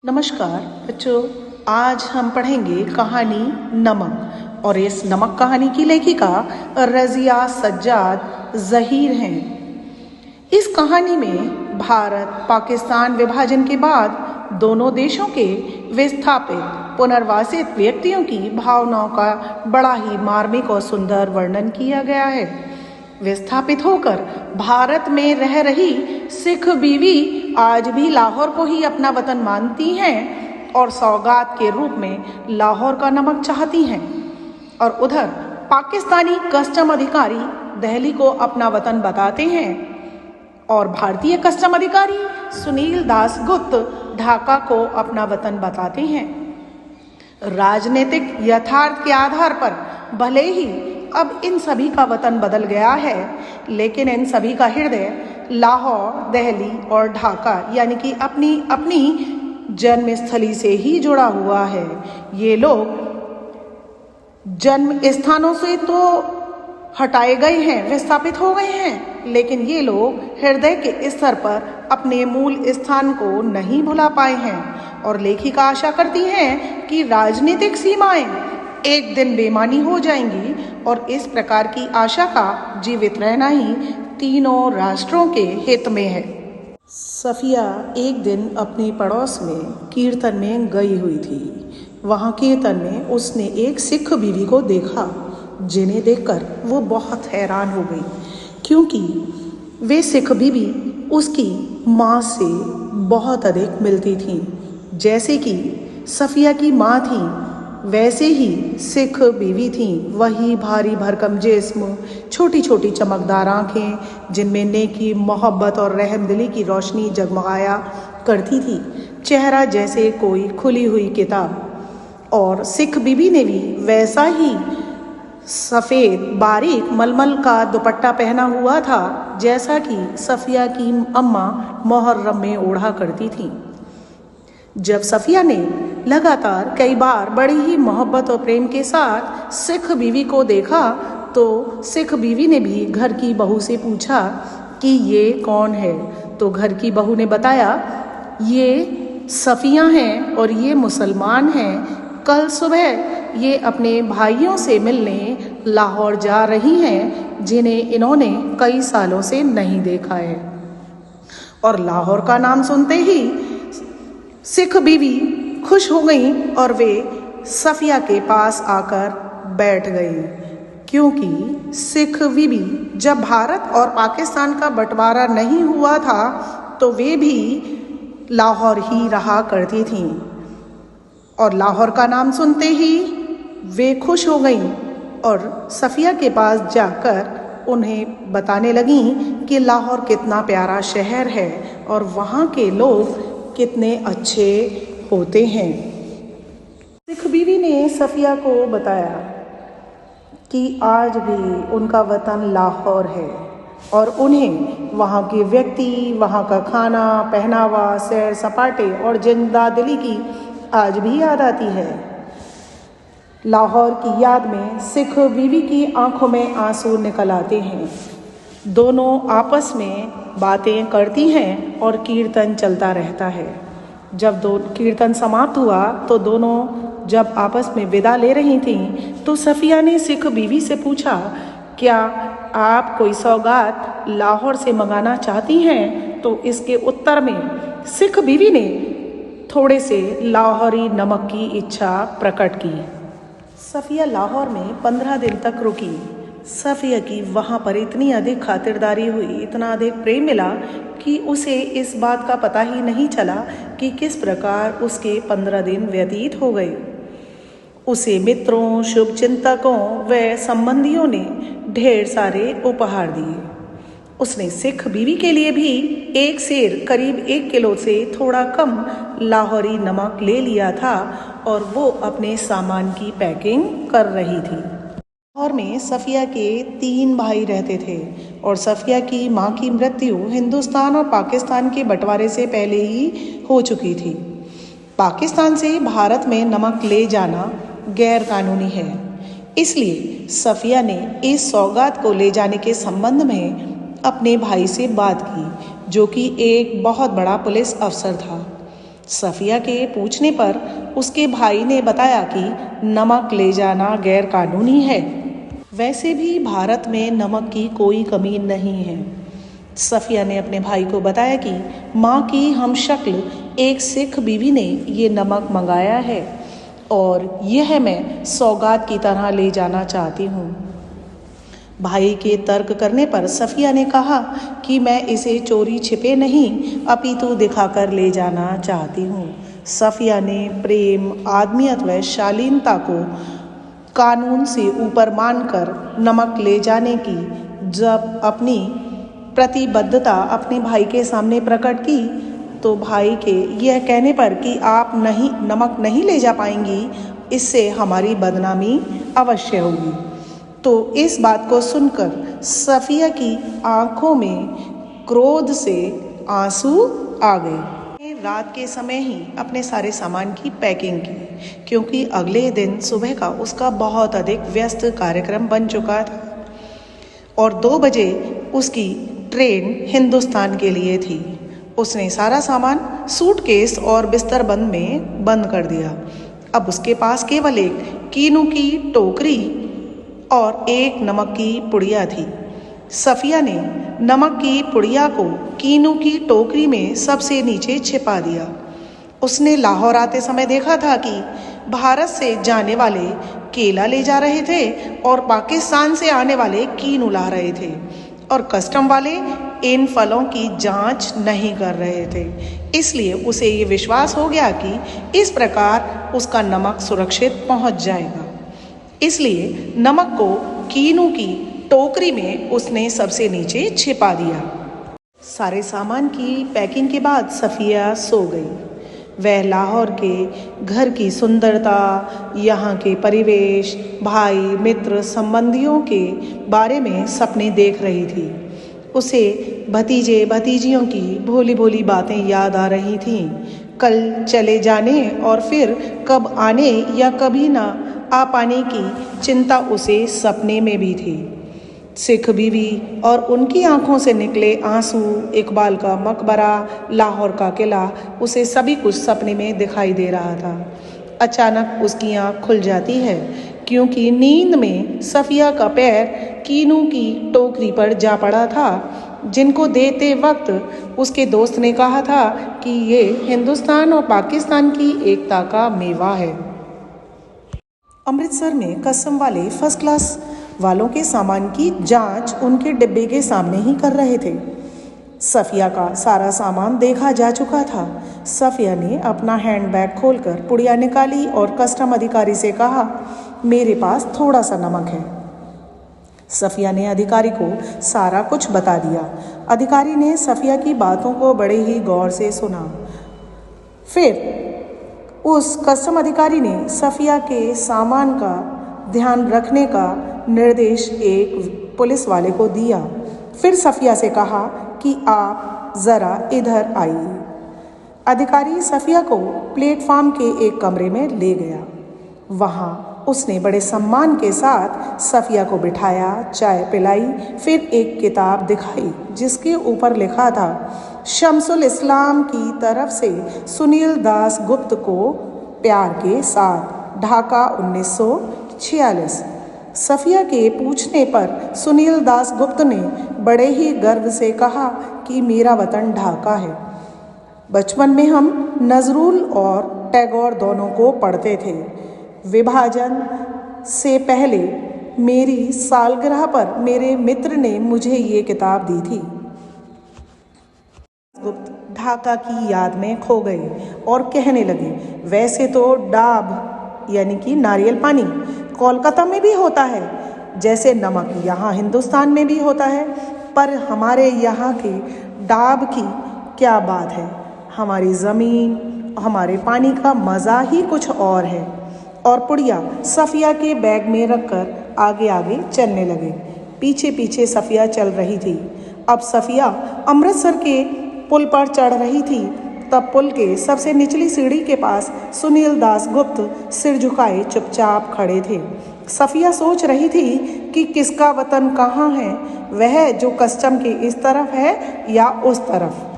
नमस्कार बच्चों, आज हम पढ़ेंगे कहानी नमक और इस नमक कहानी की लेखिका रज़िया सज्जाद ज़हीर हैं। इस कहानी में भारत पाकिस्तान विभाजन के बाद दोनों देशों के विस्थापित पुनर्वासित व्यक्तियों की भावनाओं का बड़ा ही मार्मिक और सुंदर वर्णन किया गया है। विस्थापित होकर भारत में रह रही सिख बीवी आज भी लाहौर को ही अपना वतन मानती हैं और सौगात के रूप में लाहौर का नमक चाहती हैं, और उधर पाकिस्तानी कस्टम अधिकारी दिल्ली को अपना वतन बताते हैं और भारतीय कस्टम अधिकारी सुनील दासगुप्त ढाका को अपना वतन बताते हैं। राजनीतिक यथार्थ के आधार पर भले ही अब इन सभी का वतन बदल गया है, लेकिन इन सभी का हृदय लाहौर, दिल्ली और ढाका यानी कि अपनी अपनी जन्मस्थली से ही जुड़ा हुआ है। ये लोग जन्म स्थानों से तो हटाए गए हैं, विस्थापित हो गए हैं, लेकिन ये लोग हृदय के स्तर पर अपने मूल स्थान को नहीं भुला पाए हैं। और लेखिका आशा करती हैं कि राजनीतिक सीमाएं एक दिन बेमानी हो जाएंगी और इस प्रकार की आशा का जीवित रहना ही तीनों राष्ट्रों के हित में है। सफिया एक दिन अपने पड़ोस में कीर्तन में गई हुई थी। वहाँ कीर्तन में उसने एक सिख बीवी को देखा, जिन्हें देखकर वो बहुत हैरान हो गई, क्योंकि वे सिख बीवी उसकी माँ से बहुत अधिक मिलती थीं। जैसे कि सफिया की माँ थी, वैसे ही सिख बीवी थी। वही भारी भरकम जिस्म, छोटी छोटी चमकदार आंखें जिनमें नेकी, मोहब्बत और रहमदिली की रोशनी जगमगाया करती थी, चेहरा जैसे कोई खुली हुई किताब। और सिख बीवी ने भी वैसा ही सफ़ेद बारीक मलमल का दुपट्टा पहना हुआ था, जैसा कि सफिया की अम्मा मुहर्रम में ओढ़ा करती थी। जब सफिया ने लगातार कई बार बड़ी ही मोहब्बत और प्रेम के साथ सिख बीवी को देखा, तो सिख बीवी ने भी घर की बहू से पूछा कि ये कौन है। तो घर की बहू ने बताया, ये सफिया हैं और ये मुसलमान हैं। कल सुबह ये अपने भाइयों से मिलने लाहौर जा रही हैं, जिन्हें इन्होंने कई सालों से नहीं देखा है। और लाहौर का नाम सुनते ही सिख बीवी खुश हो गई और वे सफिया के पास आकर बैठ गई, क्योंकि सिख बीवी जब भारत और पाकिस्तान का बंटवारा नहीं हुआ था तो वे भी लाहौर ही रहा करती थीं। और लाहौर का नाम सुनते ही वे खुश हो गईं और सफिया के पास जाकर उन्हें बताने लगीं कि लाहौर कितना प्यारा शहर है और वहाँ के लोग कितने अच्छे होते हैं। सिख बीवी ने सफिया को बताया कि आज भी उनका वतन लाहौर है और उन्हें वहाँ के व्यक्ति, वहाँ का खाना, पहनावा, सैर सपाटे और जिंदा दिली की आज भी याद आती है। लाहौर की याद में सिख बीवी की आंखों में आंसू निकल आते हैं। दोनों आपस में बातें करती हैं और कीर्तन चलता रहता है। जब कीर्तन समाप्त हुआ तो दोनों जब आपस में विदा ले रही थीं, तो सफिया ने सिख बीवी से पूछा, क्या आप कोई सौगात लाहौर से मंगाना चाहती हैं? तो इसके उत्तर में सिख बीवी ने थोड़े से लाहौरी नमक की इच्छा प्रकट की। सफिया लाहौर में 15 दिन तक रुकी। सफिया की वहाँ पर इतनी अधिक खातिरदारी हुई, इतना अधिक प्रेम मिला कि उसे इस बात का पता ही नहीं चला कि किस प्रकार उसके 15 दिन व्यतीत हो गए। उसे मित्रों, शुभचिंतकों व संबंधियों ने ढेर सारे उपहार दिए। उसने सिख बीवी के लिए भी एक सेर करीब 1 किलो से थोड़ा कम लाहौरी नमक ले लिया था और वो अपने सामान की पैकिंग कर रही थी। लाहौर में सफिया के 3 भाई रहते थे और सफिया की माँ की मृत्यु हिंदुस्तान और पाकिस्तान के बंटवारे से पहले ही हो चुकी थी। पाकिस्तान से भारत में नमक ले जाना गैर कानूनी है, इसलिए सफिया ने इस सौगात को ले जाने के संबंध में अपने भाई से बात की, जो कि एक बहुत बड़ा पुलिस अफसर था। सफिया के पूछने पर उसके भाई ने बताया कि नमक ले जाना गैर कानूनी है। वैसे भी भारत में नमक की कोई कमी नहीं है। सफिया ने अपने भाई को बताया कि माँ की हमशक्ल एक सिख बीवी ने ये नमक मंगाया है और यह मैं सौगात की तरह ले जाना चाहती हूँ। भाई के तर्क करने पर सफिया ने कहा कि मैं इसे चोरी छिपे नहीं अपितु दिखाकर ले जाना चाहती हूँ। सफिया ने प्रेम, आदमियत व शालीनता को कानून से ऊपर मानकर नमक ले जाने की जब अपनी प्रतिबद्धता अपने भाई के सामने प्रकट की तो भाई के यह कहने पर कि आप नमक नहीं ले जा पाएंगी, इससे हमारी बदनामी अवश्य होगी, तो इस बात को सुनकर सफिया की आंखों में क्रोध से आंसू आ गए। रात के समय ही अपने सारे सामान की पैकिंग की, क्योंकि अगले दिन सुबह का उसका बहुत अधिक व्यस्त कार्यक्रम बन चुका था और 2 बजे उसकी ट्रेन हिंदुस्तान के लिए थी। उसने सारा सामान सूटकेस और बिस्तर बंद में बंद कर दिया। अब उसके पास केवल एक कीनू की टोकरी और एक नमक की पुड़िया थी। सफिया ने नमक की पुड़िया को कीनू की टोकरी में सबसे नीचे छिपा दिया। उसने लाहौर आते समय देखा था कि भारत से जाने वाले केला ले जा रहे थे और पाकिस्तान से आने वाले कीनू ला रहे थे और कस्टम वाले इन फलों की जांच नहीं कर रहे थे। इसलिए उसे ये विश्वास हो गया कि इस प्रकार उसका नमक सुरक्षित पहुंच जाएगा। इसलिए नमक को कीनू की टोकरी में उसने सबसे नीचे छिपा दिया। सारे सामान की पैकिंग के बाद सफिया सो गई। वह लाहौर के घर की सुंदरता, यहाँ के परिवेश, भाई, मित्र, संबंधियों के बारे में सपने देख रही थी। उसे भतीजे भतीजियों की भोली भोली बातें याद आ रही थीं। कल चले जाने और फिर कब आने या कभी ना आ पाने की चिंता उसे सपने में भी थी। सिख बीवी और उनकी आंखों से निकले आंसू, इकबाल का मकबरा, लाहौर का किला, उसे सभी कुछ सपने में दिखाई दे रहा था। अचानक उसकी आंख खुल जाती है क्योंकि नींद में सफिया का पैर कीनू की टोकरी पर जा पड़ा था, जिनको देते वक्त उसके दोस्त ने कहा था कि ये हिंदुस्तान और पाकिस्तान की एकता का मेवा है। अमृतसर में कस्टम वाले फर्स्ट क्लास वालों के सामान की जांच उनके डिब्बे के सामने ही कर रहे थे। सफिया का सारा सामान देखा जा चुका था। सफिया ने अपना हैंडबैग खोलकर पुड़िया निकाली और कस्टम अधिकारी से कहा, मेरे पास थोड़ा सा नमक है। सफिया ने अधिकारी को सारा कुछ बता दिया। अधिकारी ने सफिया की बातों को बड़े ही गौर से सुना। फिर उस कस्टम अधिकारी ने सफिया के सामान का ध्यान रखने का निर्देश एक पुलिस वाले को दिया। फिर सफिया से कहा कि आप ज़रा इधर आइए। अधिकारी सफिया को प्लेटफॉर्म के एक कमरे में ले गया। वहाँ उसने बड़े सम्मान के साथ सफिया को बिठाया, चाय पिलाई, फिर एक किताब दिखाई जिसके ऊपर लिखा था, शम्सुल इस्लाम की तरफ से सुनील दास गुप्त को प्यार के साथ, ढाका 1946। सफिया के पूछने पर सुनील दास गुप्त ने बड़े ही गर्व से कहा कि मेरा वतन ढाका है। बचपन में हम नजरुल और टैगोर दोनों को पढ़ते थे। विभाजन से पहले मेरी सालगिरह पर मेरे मित्र ने मुझे ये किताब दी थी। गुप्त ढाका की याद में खो गए और कहने लगे, वैसे तो डाब यानी कि नारियल पानी कोलकाता में भी होता है, जैसे नमक यहाँ हिंदुस्तान में भी होता है, पर हमारे यहाँ के डाब की क्या बात है। हमारी ज़मीन, हमारे पानी का मज़ा ही कुछ और है। और पुड़िया सफिया के बैग में रखकर आगे आगे चलने लगे। पीछे पीछे सफिया चल रही थी। अब सफिया अमृतसर के पुल पर चढ़ रही थी। तब पुल के सबसे निचली सीढ़ी के पास सुनील दास गुप्त सिर झुकाए चुपचाप खड़े थे। सफिया सोच रही थी कि किसका वतन कहाँ है, वह जो कस्टम के इस तरफ है या उस तरफ।